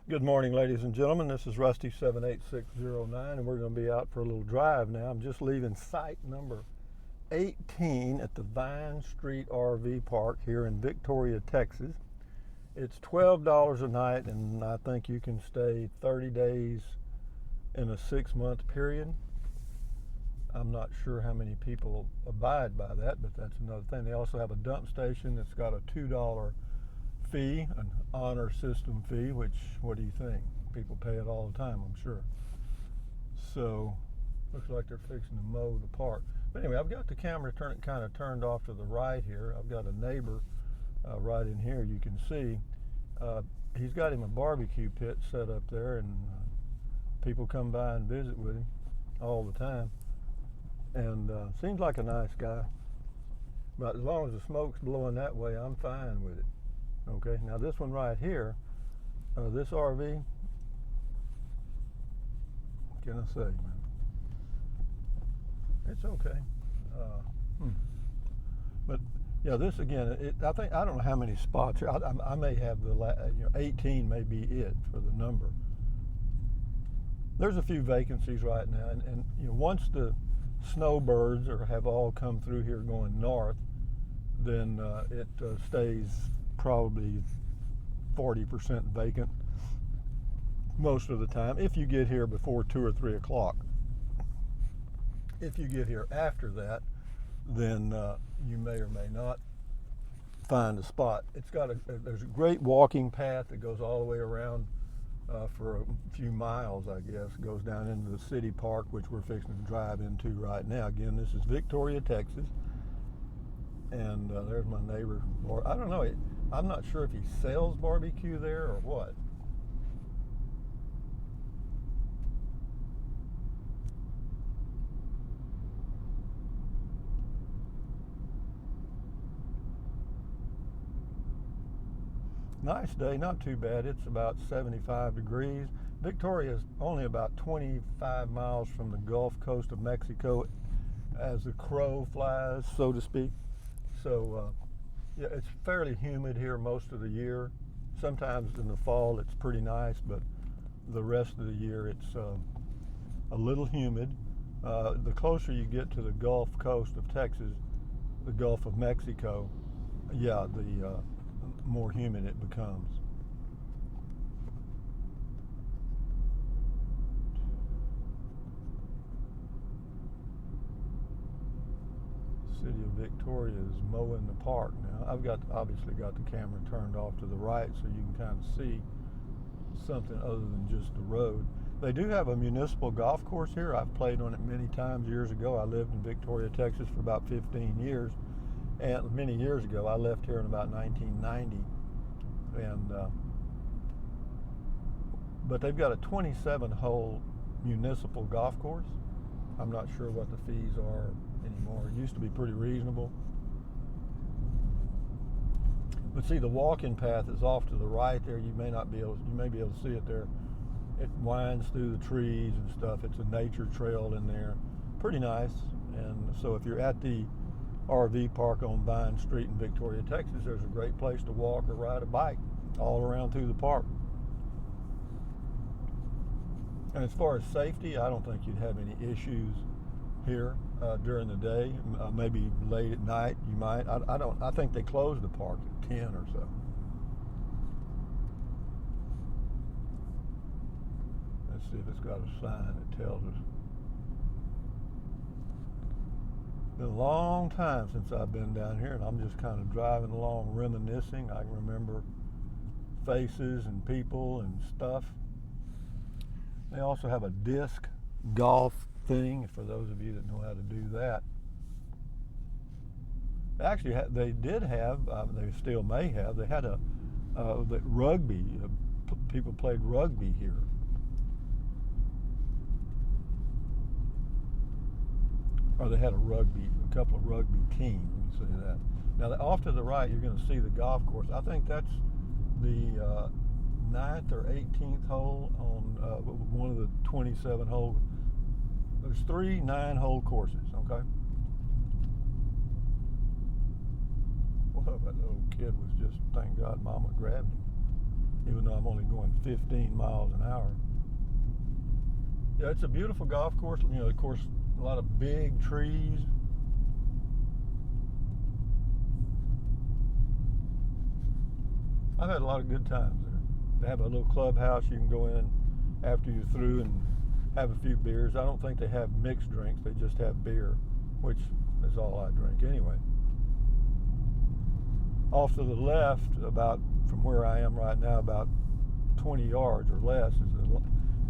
Good morning, ladies and gentlemen. This is Rusty 78609, and we're going to be out for a little drive now. I'm just leaving site number 18 at the Vine Street RV Park here in Victoria, Texas. It's $12 a night, and I think you can stay 30 days in a 6-month period. I'm not sure how many people abide by that, but that's another thing. They also have a dump station that's got a $2 fee, an honor system fee, which, what do you think? People pay it all the time, I'm sure. So, looks like they're fixing to mow the park. But anyway, I've got the camera kind of turned off to the right here. I've got a neighbor right in here, you can see. He's got him a barbecue pit set up there, and people come by and visit with him all the time. And seems like a nice guy. But as long as the smoke's blowing that way, I'm fine with it. Okay, now this one right here, this RV, what can I say, man? It's okay. But yeah, this again, I think, I don't know how many spots here. I may have 18 may be it for the number. There's a few vacancies right now, and once the snowbirds have all come through here going north, then it stays probably 40% vacant most of the time if you get here before 2 or 3 o'clock. If you get here after that, then you may or may not find a spot. It's got there's a great walking path that goes all the way around for a few miles, I guess. It goes down into the city park, which we're fixing to drive into right now. Again, this is Victoria, Texas. And there's my neighbor. Or I don't know. I'm not sure if he sells barbecue there or what. Nice day, not too bad. It's about 75 degrees. Victoria is only about 25 miles from the Gulf Coast of Mexico as the crow flies, so to speak. So yeah, it's fairly humid here most of the year. Sometimes in the fall it's pretty nice, but the rest of the year it's a little humid. The closer you get to the Gulf Coast of Texas, the Gulf of Mexico, yeah, the more humid it becomes. City of Victoria is mowing the park now. I've obviously got the camera turned off to the right so you can kind of see something other than just the road. They do have a municipal golf course here. I've played on it many times years ago. I lived in Victoria, Texas for about 15 years. And many years ago, I left here in about 1990. And but they've got a 27-hole municipal golf course. I'm not sure what the fees are anymore. It used to be pretty reasonable. But see, the walking path is off to the right there. You may be able to see it there. It winds through the trees and stuff. It's a nature trail in there. Pretty nice. And so if you're at the RV park on Vine Street in Victoria, Texas, there's a great place to walk or ride a bike all around through the park. And as far as safety, I don't think you'd have any issues here during the day. Maybe late at night you might. I think they close the park at 10 or so. Let's see if it's got a sign that tells us. Been a long time since I've been down here, and I'm just kind of driving along reminiscing. I can remember faces and people and stuff. They also have a disc golf thing for those of you that know how to do that. Actually, they did have, they still may have, they had the rugby, people played rugby here. Or they had a couple of rugby teams, let me say that. Now, off to the right, you're going to see the golf course. I think that's the 9th or 18th hole on one of the 27 hole. There's 3 9-hole courses, okay? Well, that little kid was just, thank God Mama grabbed him. even though I'm only going 15 miles an hour. Yeah, it's a beautiful golf course. You know, of course, a lot of big trees. I've had a lot of good times there. They have a little clubhouse you can go in after you're through and have a few beers. I don't think they have mixed drinks. They just have beer, which is all I drink anyway. Off to the left, about from where I am right now, about 20 yards or less, is the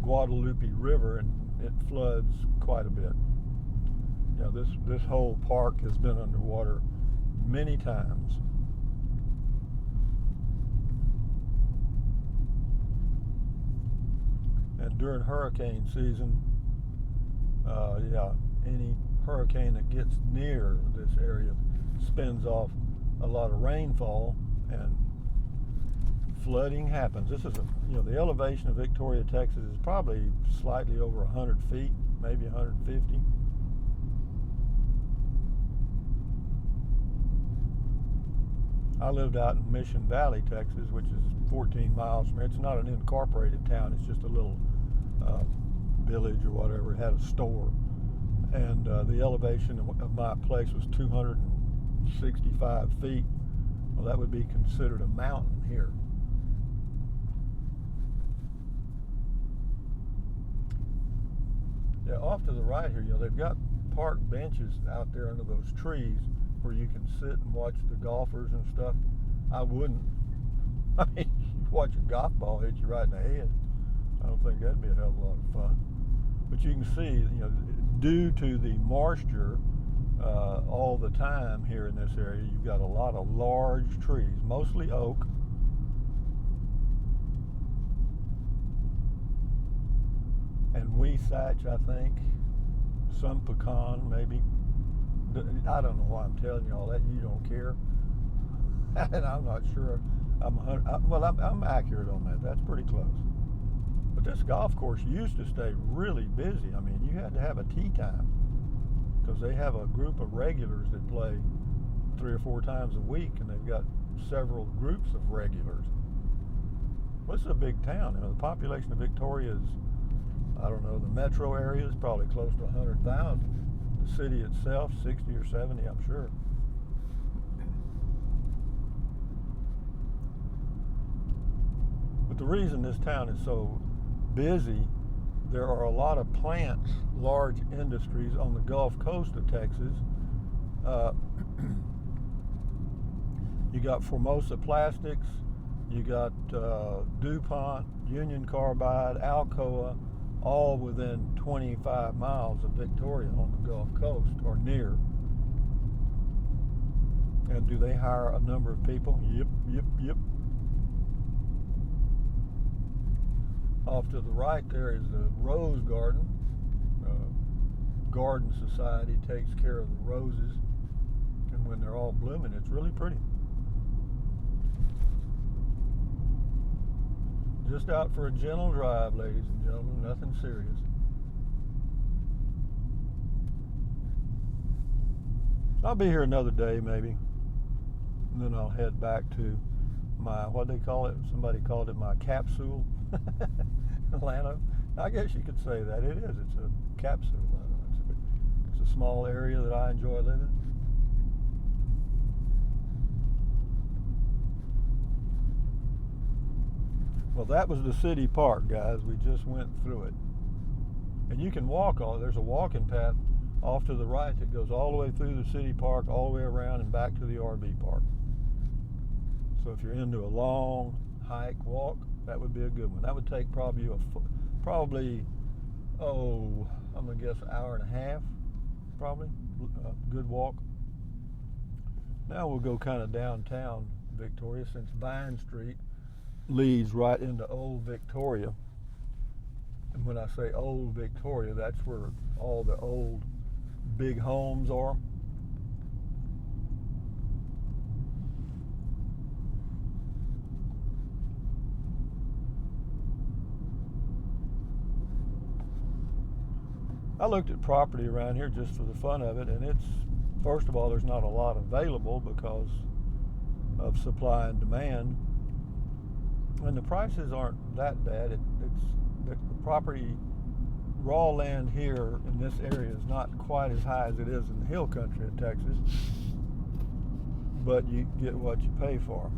Guadalupe River, and it floods quite a bit. You know, this whole park has been underwater many times. And during hurricane season, any hurricane that gets near this area spins off a lot of rainfall, and flooding happens. This is the elevation of Victoria, Texas is probably slightly over 100 feet, maybe 150. I lived out in Mission Valley, Texas, which is 14 miles from here. It's not an incorporated town. It's just a little village or whatever. It had a store. And the elevation of my place was 265 feet. Well, that would be considered a mountain here. Yeah, off to the right here, they've got park benches out there under those trees where you can sit and watch the golfers and stuff. I wouldn't. I mean, you watch a golf ball hit you right in the head. I don't think that'd be a hell of a lot of fun. But you can see, due to the moisture all the time here in this area, you've got a lot of large trees, mostly oak. And Wasatch, I think. Some pecan, maybe. I don't know why I'm telling you all that. You don't care. And I'm not sure. I'm accurate on that. That's pretty close. But this golf course used to stay really busy. I mean, you had to have a tee time because they have a group of regulars that play 3 or 4 times a week, and they've got several groups of regulars. Well, this is a big town. The population of Victoria is, I don't know, the metro area is probably close to 100,000. The city itself, 60 or 70, I'm sure. But the reason this town is so busy, there are a lot of plants, large industries on the Gulf Coast of Texas. You got Formosa Plastics, you got DuPont, Union Carbide, Alcoa, all within 25 miles of Victoria on the Gulf Coast or near. And do they hire a number of people? Yep. Off to the right there is the Rose Garden. Garden Society takes care of the roses, and when they're all blooming, it's really pretty. Just out for a gentle drive, ladies and gentlemen, nothing serious. I'll be here another day maybe, and then I'll head back to my, what they call it, somebody called it my capsule. Atlanta. I guess you could say that. It is. It's a capsule. It's a small area that I enjoy living. Well, that was the city park, guys. We just went through it. And you can walk there's a walking path off to the right that goes all the way through the city park, all the way around and back to the RV park. So if you're into a long hike, walk, that would be a good one. That would take probably I'm gonna guess an hour and a half, probably. A good walk. Now we'll go kind of downtown Victoria, since Vine Street leads right into Old Victoria. And when I say Old Victoria, that's where all the old big homes are. I looked at property around here just for the fun of it, and it's, first of all, there's not a lot available because of supply and demand. And the prices aren't that bad. It's the property, raw land here in this area is not quite as high as it is in the hill country of Texas, but you get what you pay for.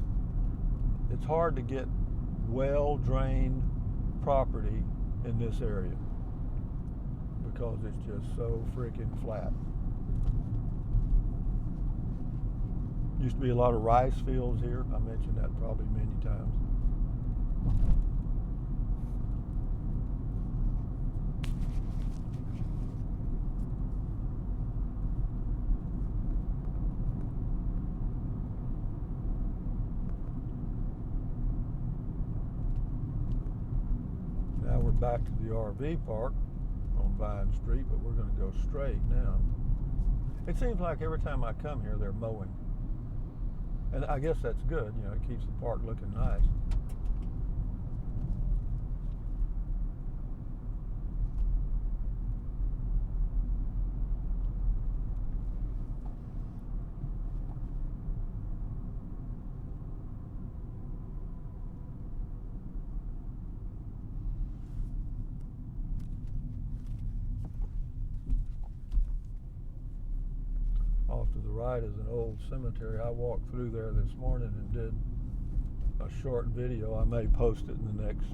It's hard to get well-drained property in this area because it's just so freaking flat. Used to be a lot of rice fields here. I mentioned that probably many times. Now we're back to the RV park on Vine Street, but we're going to go straight now. It seems like every time I come here, they're mowing. And I guess that's good, you know, it keeps the park looking nice. Off to the right is an old cemetery. I walked through there this morning and did a short video. I may post it in the next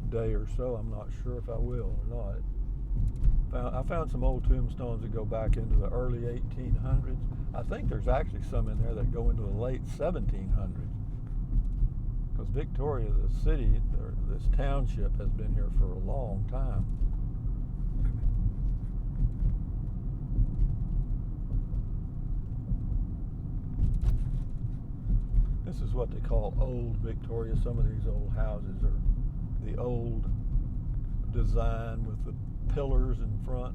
day or so. I'm not sure if I will or not. I found some old tombstones that go back into the early 1800s. I think there's actually some in there that go into the late 1700s. Because Victoria, the city, or this township, has been here for a long time. This is what they call old Victoria. Some of these old houses are the old design with the pillars in front.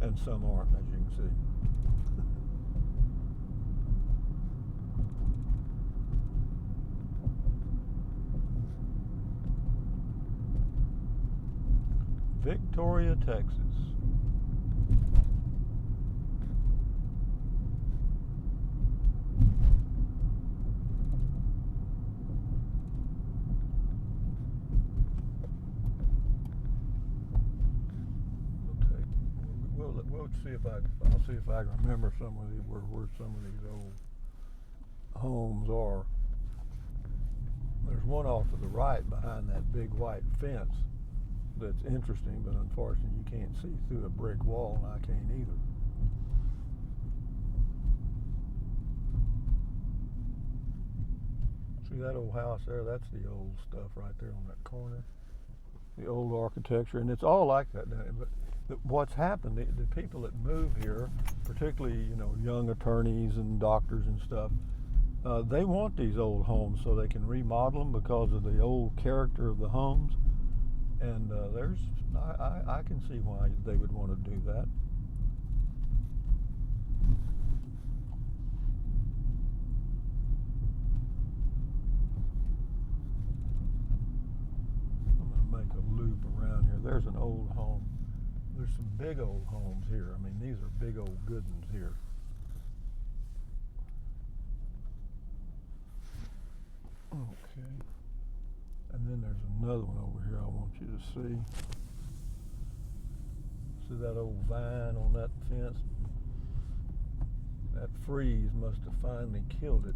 And some aren't, as you can see. Victoria, Texas. I'll see if I can remember some of these, where some of these old homes are. There's one off to the right behind that big white fence that's interesting, but unfortunately you can't see through a brick wall, and I can't either. See that old house there? That's the old stuff right there on that corner. The old architecture, and it's all like that down there. But what's happened, the people that move here, particularly, you know, young attorneys and doctors and stuff, they want these old homes so they can remodel them because of the old character of the homes. And I can see why they would want to do that. I'm going to make a loop around here. There's an old home. There's some big old homes here. I mean, these are big old good ones here. Okay. And then there's another one over here I want you to see. See that old vine on that fence? That freeze must have finally killed it.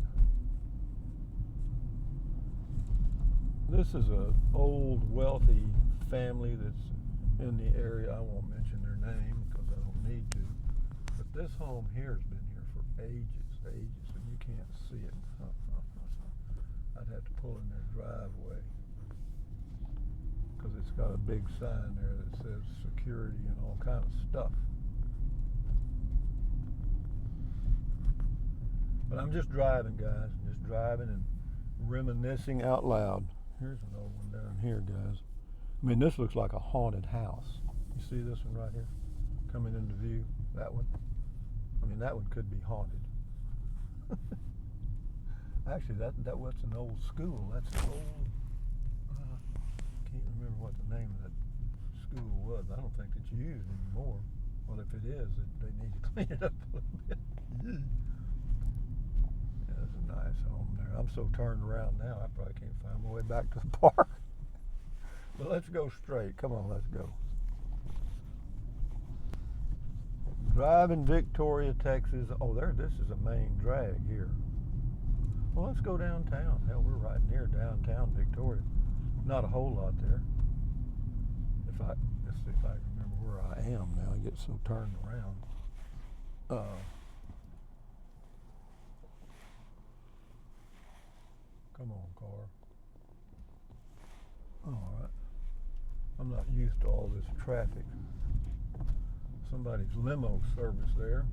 This is an old, wealthy family that's in the area. I won't mention their name because I don't need to. But this home here has been here for ages, and you can't see it. I'd have to pull in their driveway because it's got a big sign there that says security and all kind of stuff. But I'm just driving, guys, just driving and reminiscing out loud. Here's an old one down here, guys. I mean, this looks like a haunted house. You see this one right here coming into view? That one? I mean, that one could be haunted. Actually, that was an old school. That's an old, can't remember what the name of that school was. I don't think it's used anymore. Well, if it is, they need to clean it up a little bit. I'm so turned around now, I probably can't find my way back to the park. But let's go straight. Come on, let's go. Driving Victoria, Texas. Oh, this is a main drag here. Well, let's go downtown. Hell, we're right near downtown Victoria. Not a whole lot there. Let's see if I can remember where I am now. I get so turned around. Come on, car. All right. I'm not used to all this traffic. Somebody's limo service there.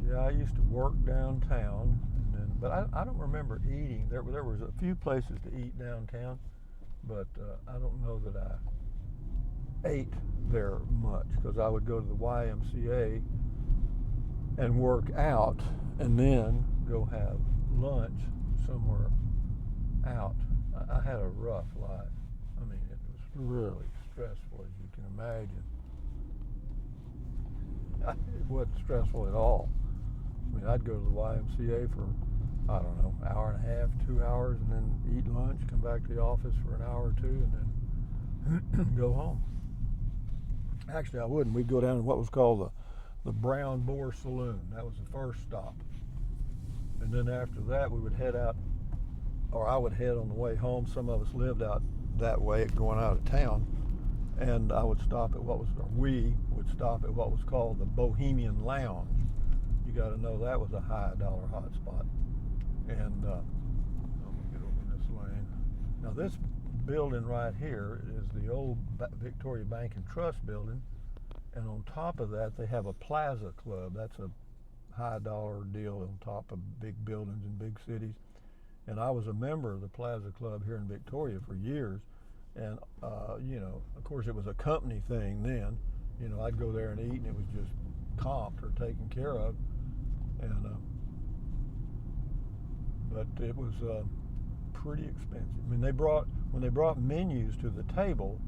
Yeah, I used to work downtown, but I don't remember eating. There was a few places to eat downtown, but I don't know that I ate there much, because I would go to the YMCA and work out and then go have lunch somewhere out. I had a rough life. I mean, it was really stressful, as you can imagine. It wasn't stressful at all. I mean, I'd go to the YMCA for, I don't know, hour and a half, 2 hours, and then eat lunch, come back to the office for an hour or two, and then go home. Actually, I wouldn't. We'd go down to what was called the Brown Boar Saloon. That was the first stop. And then after that, we would head out, or I would head on the way home. Some of us lived out that way, going out of town. And I would stop at we would stop at what was called the Bohemian Lounge. You got to know that was a high dollar hot spot. And I'm going to get over this lane. Now this building right here is the old Victoria Bank and Trust building. And on top of that, they have a Plaza Club. That's a high dollar deal on top of big buildings in big cities. And I was a member of the Plaza Club here in Victoria for years. And, of course, it was a company thing then. I'd go there and eat, and it was just comped or taken care of. And but it was pretty expensive. I mean, when they brought menus to the table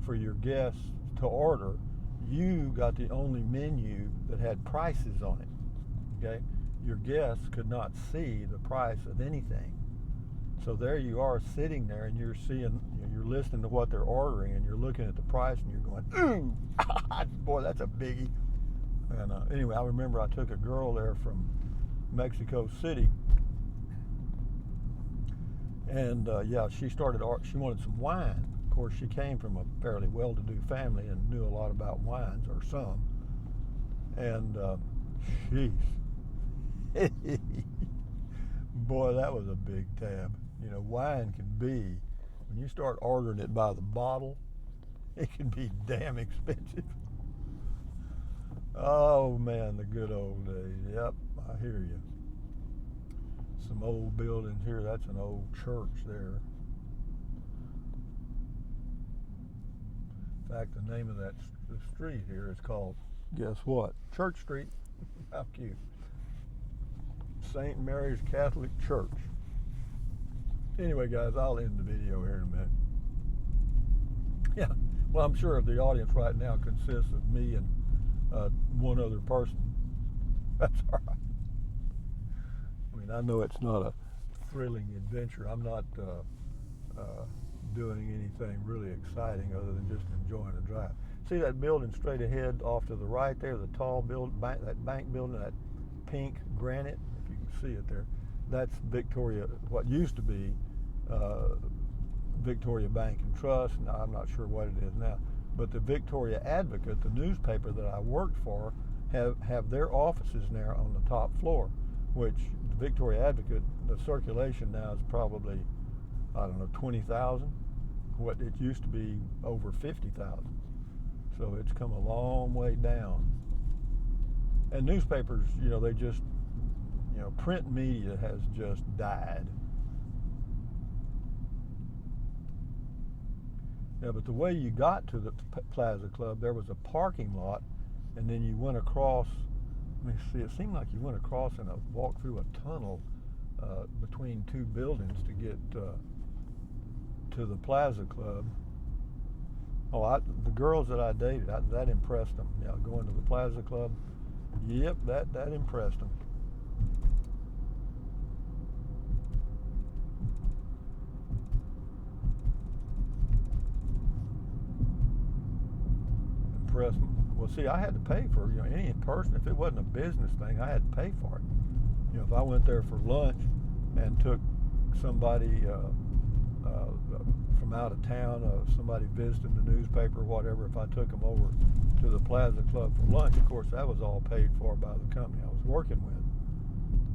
for your guests to order, you got the only menu that had prices on it. Okay, your guests could not see the price of anything. So there you are sitting there, and you're listening to what they're ordering, and you're looking at the price, and you're going, ooh, boy, that's a biggie. And anyway, I remember I took a girl there from Mexico City, and she wanted some wine. Of course, she came from a fairly well-to-do family and knew a lot about wines, or some. And sheesh, boy, that was a big tab. Wine can be, when you start ordering it by the bottle, it can be damn expensive. Oh man, the good old days. Yep, I hear you. Some old buildings here. That's an old church there. In fact, the name of the street here is called, guess what? Church Street. How cute. St. Mary's Catholic Church. Anyway, guys, I'll end the video here in a minute. Yeah, well, I'm sure the audience right now consists of me and one other person. That's all right. I mean, I know it's not a thrilling adventure. I'm not doing anything really exciting other than just enjoying the drive. See that building straight ahead off to the right there, the tall building, that bank building, that pink granite, if you can see it there. That's Victoria, what used to be Victoria Bank and Trust. Now, I'm not sure what it is now. But the Victoria Advocate, the newspaper that I worked for, have their offices now on the top floor, which the Victoria Advocate, the circulation now is probably, I don't know, 20,000. What it used to be over 50,000. So it's come a long way down. And newspapers, they just, print media has just died. Yeah, but the way you got to the Plaza Club, there was a parking lot, and then you went across. Let me see. It seemed like you went across and walked through a tunnel between two buildings to get to the Plaza Club. Oh, the girls that I dated, that impressed them. Going to the Plaza Club. Yep, that impressed him. Impressed him. Well, see, I had to pay for any person. If it wasn't a business thing, I had to pay for it. If I went there for lunch and took somebody from out of town, somebody visiting the newspaper or whatever, if I took them over to the Plaza Club for lunch, of course, that was all paid for by the company I was working with.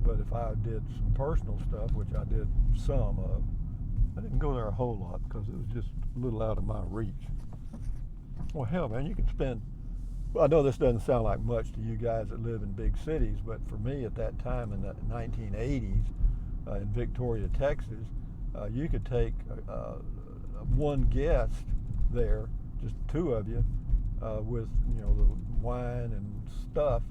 But if I did some personal stuff, which I did some of, I didn't go there a whole lot because it was just a little out of my reach. Well, hell, man, you can spend, well, I know this doesn't sound like much to you guys that live in big cities, but for me at that time in the 1980s in Victoria, Texas, you could take one guest there, just two of you, with the wine and stuff,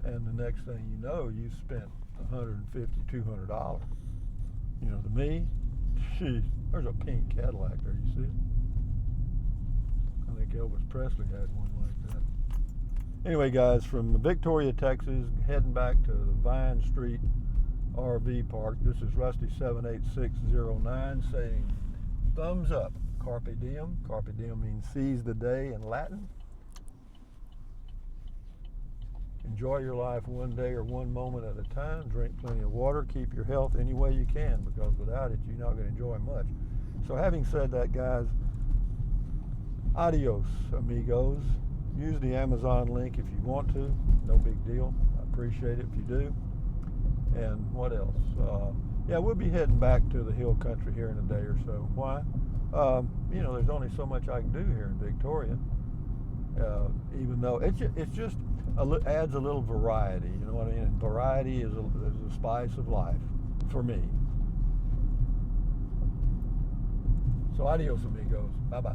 and the next thing you know, you spent $150, $200. To me, geez, there's a pink Cadillac there. You see it? I think Elvis Presley had one like that. Anyway, guys, from Victoria, Texas, heading back to the Vine Street RV Park. This is Rusty 78609 saying thumbs up. Carpe diem. Carpe diem means seize the day in Latin. Enjoy your life one day or one moment at a time. Drink plenty of water. Keep your health any way you can, because without it, you're not going to enjoy much. So having said that, guys, adios, amigos. Use the Amazon link if you want to. No big deal. I appreciate it if you do. And what else? Yeah, we'll be heading back to the hill country here in a day or so. Why? There's only so much I can do here in Victoria. Even though it's just adds a little variety. You know what I mean? And variety is a spice of life for me. So adios, amigos. Bye-bye.